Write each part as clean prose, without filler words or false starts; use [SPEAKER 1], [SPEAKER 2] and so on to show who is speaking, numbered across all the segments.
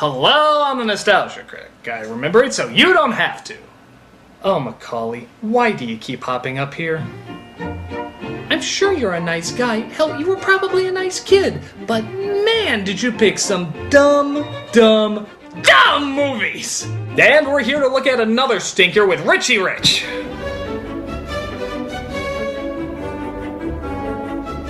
[SPEAKER 1] Hello, I'm the Nostalgia Critic. I remember it so you don't have to. Oh, Macaulay, why do you keep hopping up here? I'm sure you're a nice guy. Hell, you were probably a nice kid. But man, did you pick some dumb movies! And we're here to look at another stinker with Richie Rich.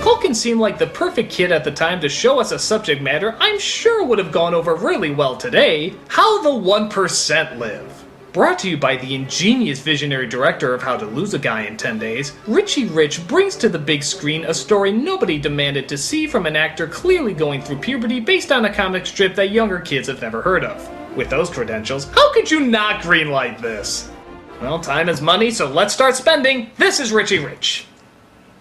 [SPEAKER 1] Culkin seemed like the perfect kid at the time to show us a subject matter I'm sure would have gone over really well today: how the 1% live. Brought to you by the ingenious visionary director of How to Lose a Guy in 10 Days, Richie Rich brings to the big screen a story nobody demanded to see from an actor clearly going through puberty based on a comic strip that younger kids have never heard of. With those credentials, how could you not greenlight this? Well, time is money, so let's start spending. This is Richie Rich.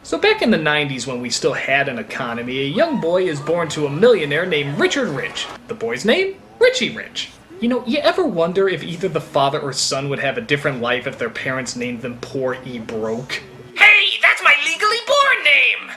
[SPEAKER 1] So back in the 90s, when we still had an economy, a young boy is born to a millionaire named Richard Rich. The boy's name? Richie Rich. You know, you ever wonder if either the father or son would have a different life if their parents named them Poor E Broke? Hey, that's my legally born name!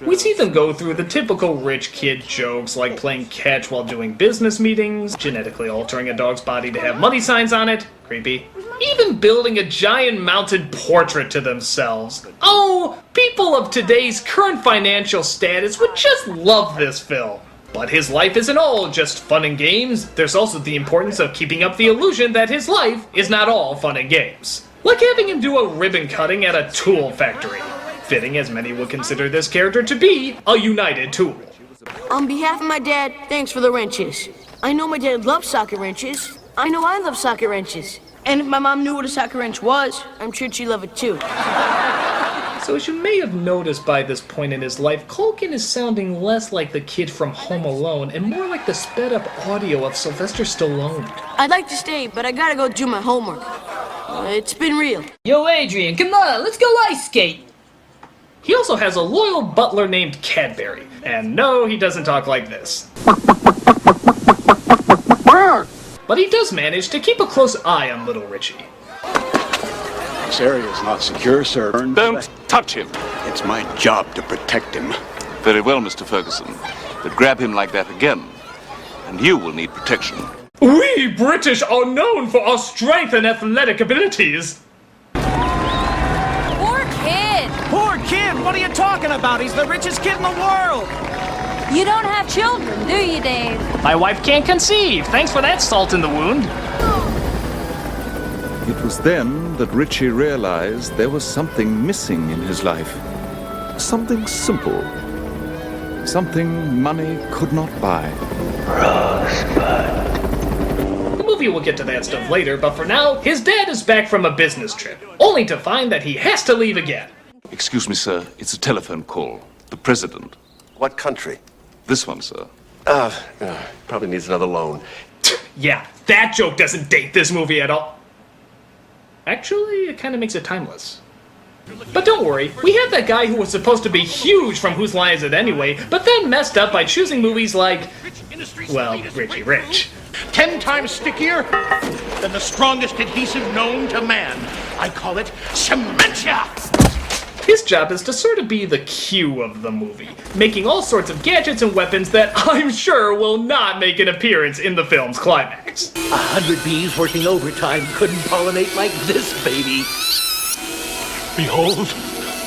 [SPEAKER 1] We see them go through the typical rich kid jokes like playing catch while doing business meetings, genetically altering a dog's body to have money signs on it, creepy, even building a giant mounted portrait to themselves. Oh, people of today's current financial status would just love this film. But his life isn't all just fun and games. There's also the importance of keeping up the illusion that his life is not all fun and games. Like having him do a ribbon cutting at a tool factory. Fitting, as many would consider this character to be a united tool.
[SPEAKER 2] On behalf of my dad, thanks for the wrenches. I know my dad loves socket wrenches. I know I love socket wrenches. And if my mom knew what a socket wrench was, I'm sure she'd love it too.
[SPEAKER 1] So as you may have noticed by this point in his life, Culkin is sounding less like the kid from Home Alone and more like the sped-up audio of Sylvester Stallone.
[SPEAKER 2] I'd like to stay, but I gotta go do my homework. It's been real.
[SPEAKER 3] Yo, Adrian, come on, let's go ice skate.
[SPEAKER 1] He also has a loyal butler named Cadbury. And no, he doesn't talk like this. But he does manage to keep a close eye on little Richie.
[SPEAKER 4] This area is not secure, sir.
[SPEAKER 5] Don't touch him.
[SPEAKER 4] It's my job to protect him.
[SPEAKER 5] Very well, Mr. Ferguson. But grab him like that again, and you will need protection.
[SPEAKER 1] We British are known for our strength and athletic abilities.
[SPEAKER 3] Poor kid.
[SPEAKER 6] Poor kid? What are you talking about? He's the richest kid in the world.
[SPEAKER 3] You don't have children, do you, Dave?
[SPEAKER 1] My wife can't conceive. Thanks for that salt in the wound.
[SPEAKER 7] It was then that Richie realized there was something missing in his life. Something simple. Something money could not buy.
[SPEAKER 1] The movie will get to that stuff later, but for now, his dad is back from a business trip, only to find that he has to leave again.
[SPEAKER 5] Excuse me, sir. It's a telephone call. The president.
[SPEAKER 8] What country?
[SPEAKER 5] This one, sir.
[SPEAKER 8] Probably needs another loan.
[SPEAKER 1] Yeah, that joke doesn't date this movie at all. Actually, it kind of makes it timeless. But don't worry, we have that guy who was supposed to be huge from Whose Line Is It Anyway, but then messed up by choosing movies like, well, Richie Rich.
[SPEAKER 9] 10 times stickier than the strongest adhesive known to man. I call it cementia!
[SPEAKER 1] His job is to sort of be the Q of the movie, making all sorts of gadgets and weapons that I'm sure will not make an appearance in the film's climax.
[SPEAKER 9] 100 bees working overtime couldn't pollinate like this, baby. Behold,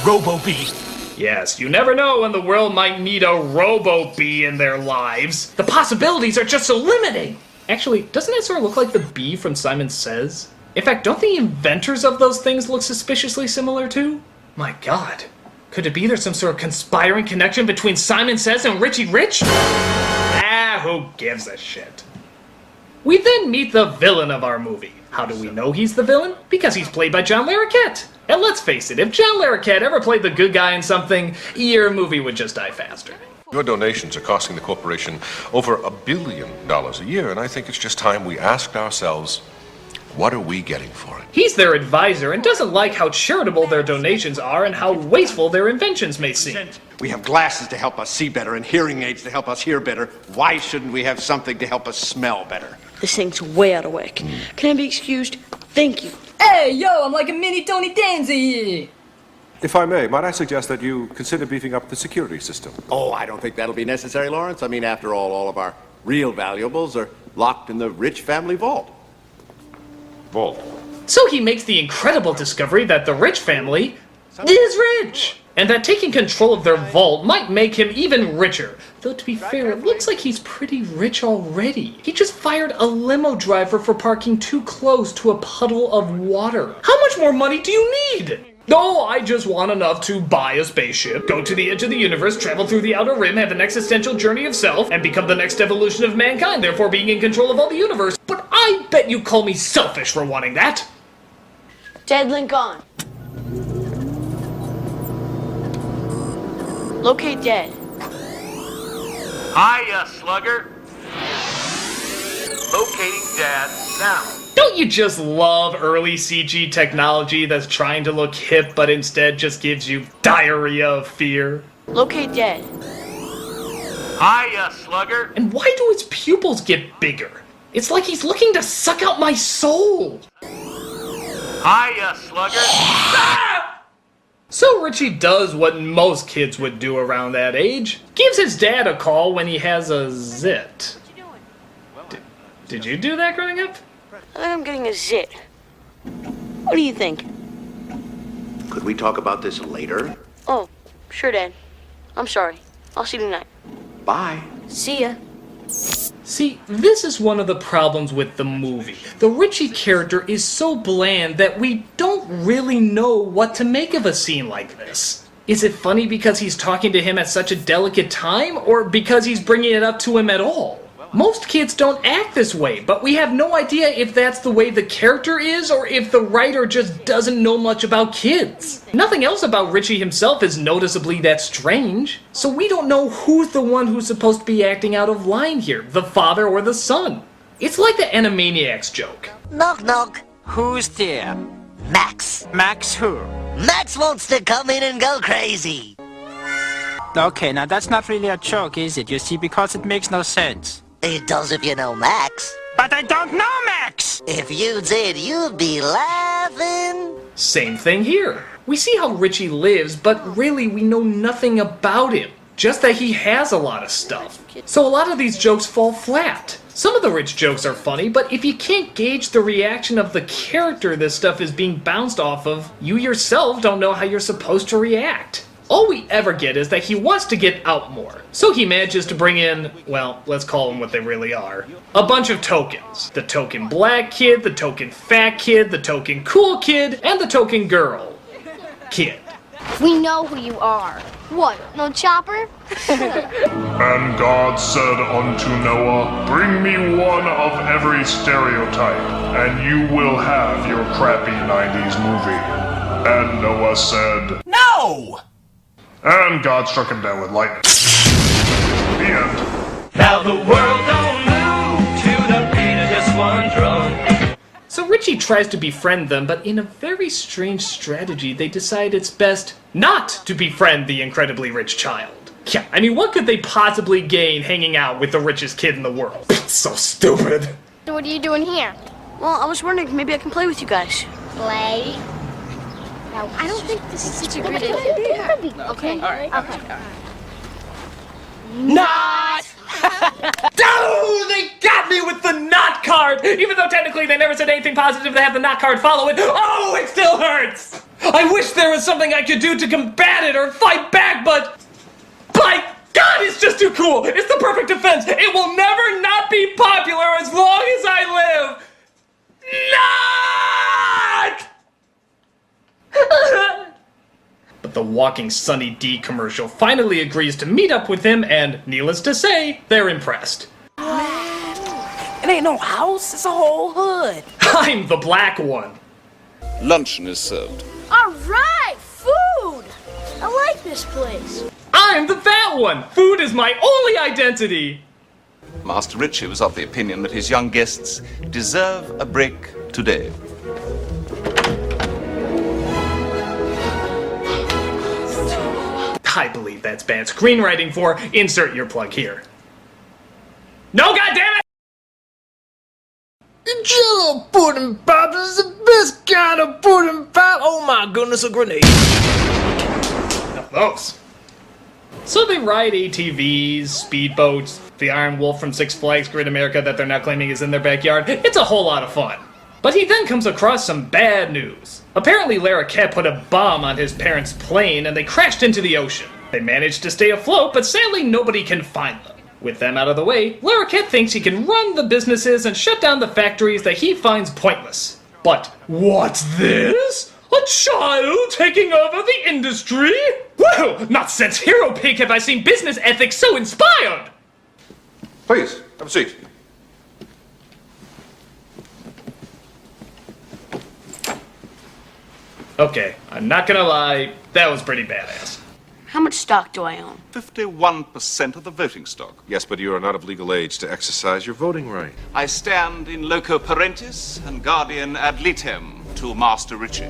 [SPEAKER 9] Robo-Bee.
[SPEAKER 1] Yes, you never know when the world might need a Robo-Bee in their lives. The possibilities are just so limiting. Actually, doesn't that sort of look like the bee from Simon Says? In fact, don't the inventors of those things look suspiciously similar too? My god. Could it be there's some sort of conspiring connection between Simon Says and Richie Rich? Who gives a shit? We then meet the villain of our movie. How do we know he's the villain? Because he's played by John Larroquette. And let's face it, if John Larroquette ever played the good guy in something, your movie would just die faster.
[SPEAKER 10] Your donations are costing the corporation over $1 billion a year, and I think it's just time we asked ourselves, what are we getting for it?
[SPEAKER 1] He's their advisor and doesn't like how charitable their donations are and how wasteful their inventions may seem.
[SPEAKER 8] We have glasses to help us see better and hearing aids to help us hear better. Why shouldn't we have something to help us smell better?
[SPEAKER 2] This thing's way out of whack. Can I be excused? Thank you.
[SPEAKER 3] Hey, yo, I'm like a mini Tony Danza here.
[SPEAKER 11] If I may, might I suggest that you consider beefing up the security system?
[SPEAKER 8] Oh, I don't think that'll be necessary, Lawrence. I mean, after all of our real valuables are locked in the rich family vault.
[SPEAKER 11] Vault.
[SPEAKER 1] So he makes the incredible discovery that the rich family is rich, and that taking control of their vault might make him even richer. Though to be fair, it looks like he's pretty rich already. He just fired a limo driver for parking too close to a puddle of water. How much more money do you need? No, I just want enough to buy a spaceship, go to the edge of the universe, travel through the outer rim, have an existential journey of self, and become the next evolution of mankind, therefore being in control of all the universe. But I bet you call me selfish for wanting that.
[SPEAKER 2] Dead link on. Locate dead.
[SPEAKER 9] Hiya, slugger. Locating Dad now.
[SPEAKER 1] Don't you just love early CG technology that's trying to look hip but instead just gives you diarrhea of fear?
[SPEAKER 2] Locate dead.
[SPEAKER 9] Hiya, slugger.
[SPEAKER 1] And why do his pupils get bigger? It's like he's looking to suck out my soul.
[SPEAKER 9] Hiya, slugger.
[SPEAKER 1] Ah! So Richie does what most kids would do around that age. Gives his dad a call when he has a zit. Did you do that growing up?
[SPEAKER 2] I think I'm getting a zit. What do you think?
[SPEAKER 8] Could we talk about this later?
[SPEAKER 2] Oh, sure, Dad. I'm sorry. I'll see you tonight.
[SPEAKER 8] Bye.
[SPEAKER 2] See ya.
[SPEAKER 1] See, this is one of the problems with the movie. The Richie character is so bland that we don't really know what to make of a scene like this. Is it funny because he's talking to him at such a delicate time, or because he's bringing it up to him at all? Most kids don't act this way, but we have no idea if that's the way the character is or if the writer just doesn't know much about kids. Nothing else about Richie himself is noticeably that strange, so we don't know who's the one who's supposed to be acting out of line here, the father or the son. It's like the Animaniacs joke.
[SPEAKER 12] Knock, knock.
[SPEAKER 6] Who's there?
[SPEAKER 12] Max.
[SPEAKER 6] Max who?
[SPEAKER 12] Max wants to come in and go crazy.
[SPEAKER 6] Okay, now that's not really a joke, is it? You see, because it makes no sense.
[SPEAKER 12] It does if you know Max.
[SPEAKER 6] But I don't know Max!
[SPEAKER 12] If you did, you'd be laughing.
[SPEAKER 1] Same thing here. We see how Richie lives, but really we know nothing about him. Just that he has a lot of stuff. So a lot of these jokes fall flat. Some of the rich jokes are funny, but if you can't gauge the reaction of the character this stuff is being bounced off of, you yourself don't know how you're supposed to react. All we ever get is that he wants to get out more. So he manages to bring in, well, let's call them what they really are, a bunch of tokens. The token black kid, the token fat kid, the token cool kid, and the token girl kid.
[SPEAKER 13] We know who you are. What, no chopper?
[SPEAKER 14] And God said unto Noah, bring me one of every stereotype, and you will have your crappy 90s movie. And Noah said,
[SPEAKER 6] No!
[SPEAKER 14] And God struck him down with lightning. The end.
[SPEAKER 15] Now the world don't move to the beat of just one drum.
[SPEAKER 1] So Richie tries to befriend them, but in a very strange strategy, they decide it's best not to befriend the incredibly rich child. Yeah, I mean, what could they possibly gain hanging out with the richest kid in the world? It's so stupid.
[SPEAKER 13] So what are you doing here?
[SPEAKER 2] Well, I was wondering if maybe I can play with you guys.
[SPEAKER 13] Play? No, I don't think this is such a good idea. Okay. All right. Okay.
[SPEAKER 1] Not! Dude, they got me with the not card! Even though technically they never said anything positive to have the not card follow it. Oh, it still hurts! I wish there was something I could do to combat it or fight back, but... By God, it's just too cool! It's the perfect defense! It will never not be popular as long as I live! Not! But the Walking Sunny D commercial finally agrees to meet up with him, and needless to say, they're impressed.
[SPEAKER 16] It ain't no house, it's a whole hood.
[SPEAKER 1] I'm the black one.
[SPEAKER 7] Luncheon is served.
[SPEAKER 13] All right, food. I like this place.
[SPEAKER 1] I'm the fat one. Food is my only identity.
[SPEAKER 5] Master Richie was of the opinion that his young guests deserve a break today.
[SPEAKER 1] I believe that's bad screenwriting for insert your plug here. No, goddammit!
[SPEAKER 16] Jello pudding pop is the best kind of pudding pop. Oh my goodness, a grenade.
[SPEAKER 1] Now those. So they ride ATVs, speedboats, the Iron Wolf from Six Flags Great America that they're now claiming is in their backyard. It's a whole lot of fun. But he then comes across some bad news. Apparently Larroquette put a bomb on his parents' plane and they crashed into the ocean. They managed to stay afloat, but sadly nobody can find them. With them out of the way, Larroquette thinks he can run the businesses and shut down the factories that he finds pointless. But what's this? A child taking over the industry? Well, not since Hero Pig have I seen business ethics so inspired!
[SPEAKER 10] Please, have a seat.
[SPEAKER 1] Okay, I'm not gonna lie, that was pretty badass.
[SPEAKER 2] How much stock do I own?
[SPEAKER 5] 51% of the voting stock.
[SPEAKER 10] Yes, but you are not of legal age to exercise your voting right.
[SPEAKER 5] I stand in loco parentis and guardian ad litem to Master Richie.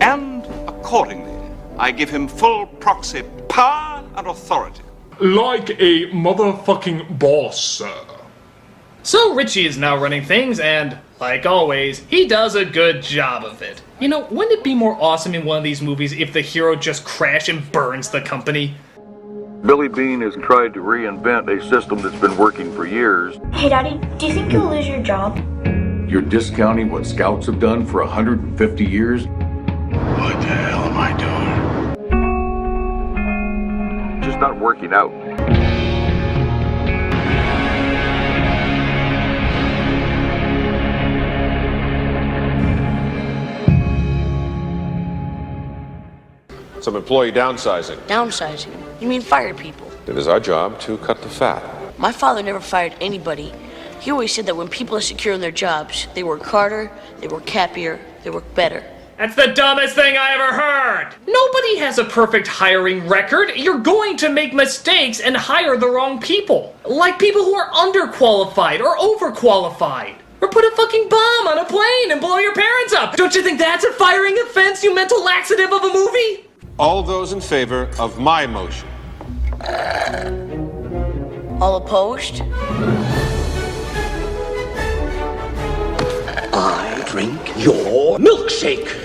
[SPEAKER 5] And accordingly, I give him full proxy power and authority.
[SPEAKER 14] Like a motherfucking boss, sir.
[SPEAKER 1] So Richie is now running things, and, like always, he does a good job of it. You know, wouldn't it be more awesome in one of these movies if the hero just crashes and burns the company?
[SPEAKER 17] Billy Bean has tried to reinvent a system that's been working for years.
[SPEAKER 13] Hey, Daddy, do you think you'll lose your job?
[SPEAKER 17] You're discounting what scouts have done for 150 years?
[SPEAKER 9] What the hell am I doing?
[SPEAKER 17] Just not working out.
[SPEAKER 10] Some employee downsizing.
[SPEAKER 2] Downsizing? You mean fire people?
[SPEAKER 10] It is our job to cut the fat.
[SPEAKER 2] My father never fired anybody. He always said that when people are secure in their jobs, they work harder, they work happier, they work better.
[SPEAKER 1] That's the dumbest thing I ever heard! Nobody has a perfect hiring record. You're going to make mistakes and hire the wrong people. Like people who are underqualified or overqualified. Or put a fucking bomb on a plane and blow your parents up. Don't you think that's a firing offense, you mental laxative of a movie?
[SPEAKER 10] All those in favor of my motion?
[SPEAKER 2] All opposed?
[SPEAKER 9] I drink your milkshake.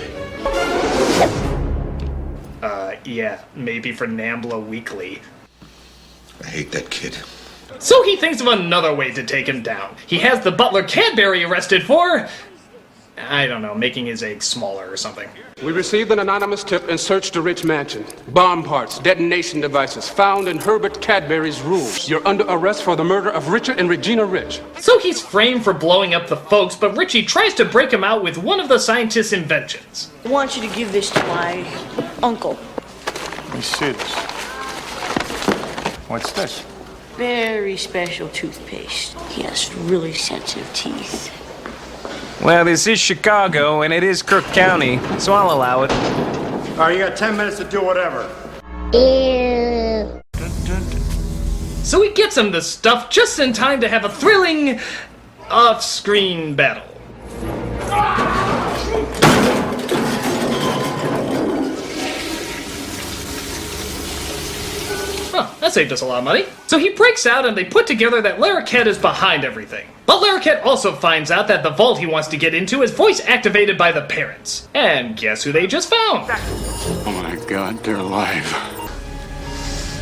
[SPEAKER 1] Yeah, maybe for Nambla Weekly.
[SPEAKER 10] I hate that kid.
[SPEAKER 1] So he thinks of another way to take him down. He has the butler Cadbury arrested for... I don't know, making his eggs smaller or something.
[SPEAKER 18] We received an anonymous tip and searched the Rich mansion. Bomb parts, detonation devices found in Herbert Cadbury's rooms. You're under arrest for the murder of Richard and Regina Rich.
[SPEAKER 1] So he's framed for blowing up the folks, but Richie tries to break him out with one of the scientist's inventions.
[SPEAKER 2] I want you to give this to my uncle.
[SPEAKER 19] Let me see this. What's this?
[SPEAKER 2] Very special toothpaste. He has really sensitive teeth.
[SPEAKER 20] Well, this is Chicago, and it is Crook County, so I'll allow it.
[SPEAKER 19] All right, you got 10 minutes to do whatever.
[SPEAKER 13] Ew.
[SPEAKER 1] So he gets him the stuff just in time to have a thrilling off-screen battle. Huh, that saved us a lot of money. So he breaks out and they put together that Larroquette is behind everything. But Larroquette also finds out that the vault he wants to get into is voice activated by the parents. And guess who they just found?
[SPEAKER 19] Oh my God, they're alive.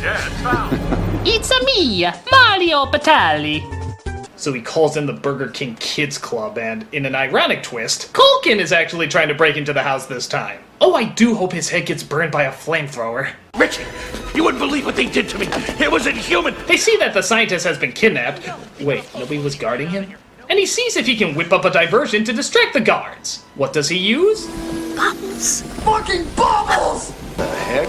[SPEAKER 9] Yeah, it's found.
[SPEAKER 3] It's a me, Mario Batali.
[SPEAKER 1] So he calls in the Burger King Kids Club, and in an ironic twist, Culkin is actually trying to break into the house this time. Oh, I do hope his head gets burned by a flamethrower.
[SPEAKER 9] Richie, you wouldn't believe what they did to me. It was inhuman.
[SPEAKER 1] They see that the scientist has been kidnapped. Wait, nobody was guarding him? And he sees if he can whip up a diversion to distract the guards. What does he use?
[SPEAKER 2] Bubbles.
[SPEAKER 9] Fucking bubbles!
[SPEAKER 10] The heck?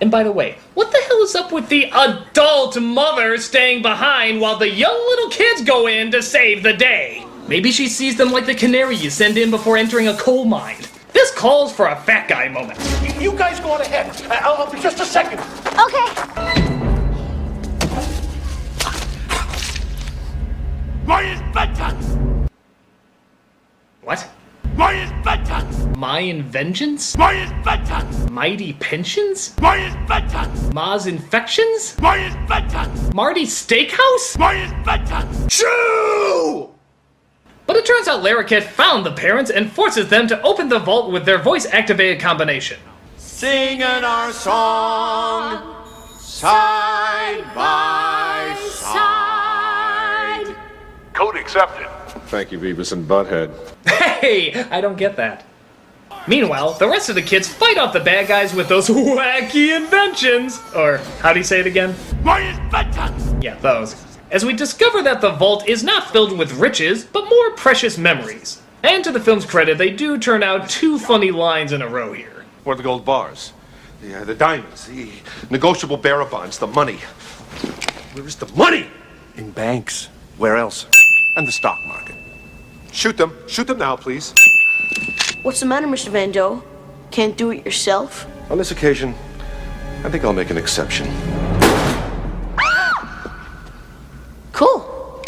[SPEAKER 1] And by the way, what the hell is up with the adult mother staying behind while the young little kids go in to save the day? Maybe she sees them like the canary you send in before entering a coal mine. This calls for a fat guy moment.
[SPEAKER 9] You guys go on ahead. I'll be just a second.
[SPEAKER 13] Okay.
[SPEAKER 9] My inventions!
[SPEAKER 1] What?
[SPEAKER 9] My inventions!
[SPEAKER 1] My inventions?
[SPEAKER 9] My inventions!
[SPEAKER 1] Mighty pensions?
[SPEAKER 9] My inventions!
[SPEAKER 1] Ma's infections?
[SPEAKER 9] My inventions!
[SPEAKER 1] Marty's steakhouse?
[SPEAKER 9] My inventions!
[SPEAKER 1] Shoo! But it turns out Larroquette found the parents and forces them to open the vault with their voice-activated combination.
[SPEAKER 8] Singing our song, side by side.
[SPEAKER 14] Code accepted.
[SPEAKER 11] Thank you, Beavis and Butthead.
[SPEAKER 1] Hey, I don't get that. Meanwhile, the rest of the kids fight off the bad guys with those wacky inventions. Or, how do you say it again?
[SPEAKER 9] My inventions!
[SPEAKER 1] Yeah, those. As we discover that the vault is not filled with riches, but more precious memories. And to the film's credit, they do turn out 2 funny lines in a row here.
[SPEAKER 8] What are the gold bars? The diamonds, the negotiable bearer bonds, the money. Where is the money?
[SPEAKER 19] In banks.
[SPEAKER 8] Where else? And the stock market. Shoot them. Shoot them now, please.
[SPEAKER 2] What's the matter, Mr. Van Doe? Can't do it yourself?
[SPEAKER 8] On this occasion, I think I'll make an exception.
[SPEAKER 2] Cool.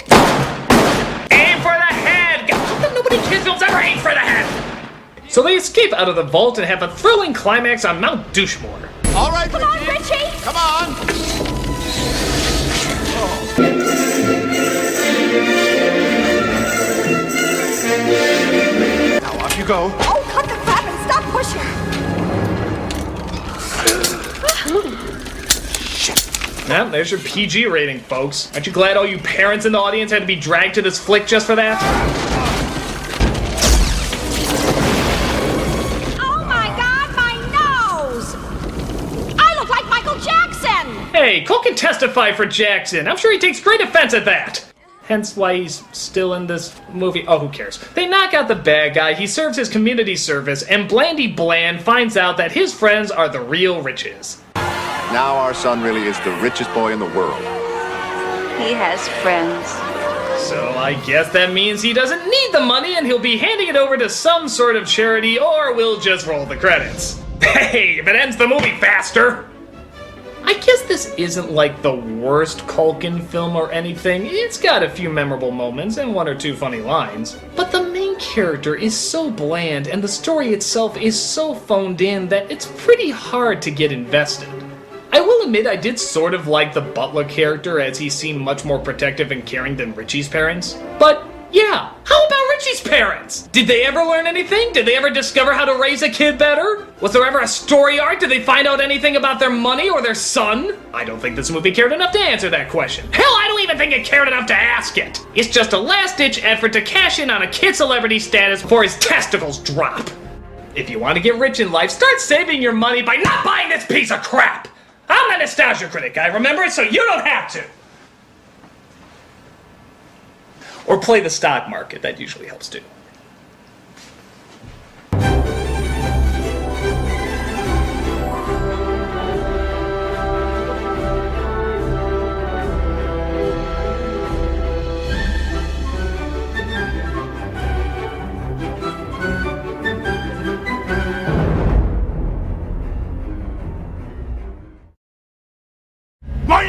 [SPEAKER 1] Aim for the head! How come nobody kids films ever aim for the head? So they escape out of the vault and have a thrilling climax on Mount Douchemore.
[SPEAKER 8] All right,
[SPEAKER 13] Come on, Richie!
[SPEAKER 8] Come on! Now off you go.
[SPEAKER 13] Oh, cut the crap and stop pushing!
[SPEAKER 1] Now, there's your PG rating, folks. Aren't you glad all you parents in the audience had to be dragged to this flick just for that?
[SPEAKER 13] Oh my God, my nose! I look like Michael Jackson!
[SPEAKER 1] Hey, Cole can testify for Jackson. I'm sure he takes great offense at that. Hence why he's still in this movie. Oh, who cares? They knock out the bad guy, he serves his community service, and Blandy Bland finds out that his friends are the real riches.
[SPEAKER 4] Now our son really is the richest boy in the world.
[SPEAKER 21] He has friends.
[SPEAKER 1] So I guess that means he doesn't need the money and he'll be handing it over to some sort of charity, or we'll just roll the credits. Hey, if it ends the movie faster! I guess this isn't like the worst Culkin film or anything. It's got a few memorable moments and 1 or 2 funny lines. But the main character is so bland and the story itself is so phoned in that it's pretty hard to get invested. I will admit I did sort of like the butler character, as he seemed much more protective and caring than Richie's parents. But yeah, how about Richie's parents? Did they ever learn anything? Did they ever discover how to raise a kid better? Was there ever a story arc? Did they find out anything about their money or their son? I don't think this movie cared enough to answer that question. Hell, I don't even think it cared enough to ask it. It's just a last-ditch effort to cash in on a kid celebrity status before his testicles drop. If you want to get rich in life, start saving your money by not buying this piece of crap. I'm a nostalgia critic, I remember it, so you don't have to. Or play the stock market, that usually helps too.
[SPEAKER 9] My